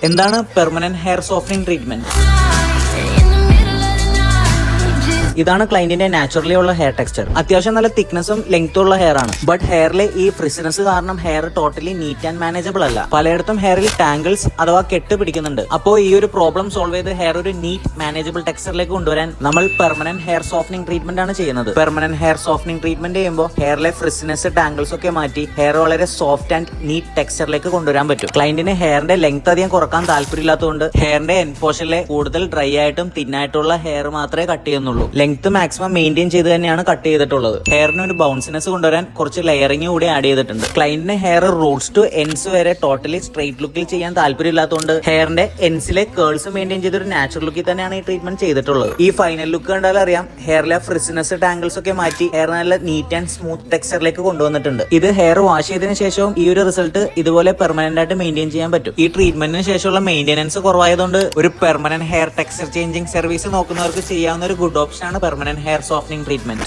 എന്താണ് permanent hair softening treatment? ഇതാണ് ക്ലയന്റിന്റെ naturally ഉള്ള ഹെയർ ടെക്സ്ചർ. അത്യാവശ്യം നല്ല തിക്നെസ്സും ലെങ്ത്തും ഉള്ള ഹെയർ ആണ്. ബട്ട് ഹെയറിലെ ഈ ഫ്രിസിനെസ് കാരണം hair totally neat and manageable അല്ല. പലയിടത്തും ഹെയറിൽ ടാങ്കിൾസ് അഥവാ കെട്ട് പിടിക്കുന്നുണ്ട്. അപ്പോൾ ഈ ഒരു പ്രോബ്ലം സോൾവ് ചെയ്ത് ഹെയർ ഒരു നീറ്റ് മാനേജബിൾ ടെക്സ്ചറിലേക്ക് കൊണ്ടുവരാൻ നമ്മൾ പെർമനന്റ് ഹെയർ സോഫ്റ്റനിങ് ട്രീറ്റ്മെന്റ് ആണ് ചെയ്യുന്നത്. പെർമനന്റ് ഹെയർ സോഫ്റ്റനിങ് ട്രീറ്റ്മെന്റ് ചെയ്യുമ്പോൾ ഹെയറിലെ ഫ്രിസിനെസ് ടാങ്കിൾസ് ഒക്കെ മാറ്റി ഹെയർ വളരെ സോഫ്റ്റ് ആൻഡ് നീറ്റ് ടെക്സ്ചറിലേക്ക് കൊണ്ടുവരാൻ പറ്റും. ക്ലയന്റിന് ഹെയറിന്റെ ലെങ്ത് അധികം കുറക്കാൻ താല്പര്യമില്ലാത്തതുകൊണ്ട് ഹെയറിന്റെ എൻഡ് പോർഷനിലെ കൂടുതൽ ഡ്രൈ ആയിട്ടും തിന്നായിട്ടുള്ള ഹെയർ മാത്രമേ കട്ട് ചെയ്യുന്നുള്ളൂ. ലെങ്ത് മാക്സിമം മെയിൻറ്റെയിൻ ചെയ്ത് തന്നെയാണ് കട്ട് ചെയ്തിട്ടുള്ളത്. ഹെയറിന് ഒരു ബൗൺസിനെസ് കൊണ്ടുവരാൻ കുറച്ച് ലെയറിംഗ് കൂടി ആഡ് ചെയ്തിട്ടുണ്ട്. ക്ലയന്റിന് ഹെയർ റൂട്ട്സ് ടു എൻഡ്സ് വരെ ടോട്ടലി സ്ട്രെയിറ്റ് ലുക്കിൽ ചെയ്യാൻ താല്പര്യമില്ലാത്തതുകൊണ്ട് ഹെയറിന്റെ എൻഡ്സിലെ കേൾസ് മെയിൻറ്റെയിൻ ചെയ്ത ഒരു നാച്ചുറൽ ലുക്കിൽ തന്നെയാണ് ഈ ട്രീറ്റ്മെന്റ് ചെയ്തിട്ടുള്ളത്. ഈ ഫൈനൽ ലുക്ക് കണ്ടാൽ അറിയാം ഹെയറിലെ ഫ്രിസിനെസ് ടാങ്കിൾസ് ഒക്കെ മാറ്റി ഹെയർ നല്ല നീറ്റ് ആൻഡ് സ്മൂത്ത് ടെക്സ്ചറിലേക്ക് കൊണ്ടുവന്നിട്ടുണ്ട്. ഇത് ഹെയർ വാഷ് ചെയ്തതിനു ശേഷവും ഈ ഒരു റിസൾട്ട് ഇതുപോലെ പെർമനന്റ് ആയിട്ട് മെയിൻറ്റെയിൻ ചെയ്യാൻ പറ്റും. ഈ ട്രീറ്റ്മെന്റിന് ശേഷമുള്ള മെയിൻ്റെനൻസ് കുറവായതുകൊണ്ട് ഒരു permanent hair texture changing service നോക്കുന്നവർക്ക് ചെയ്യാവുന്ന ഒരു ഗുഡ് ഓപ്ഷൻ ആണ് പെർമനന്റ് hair softening treatment.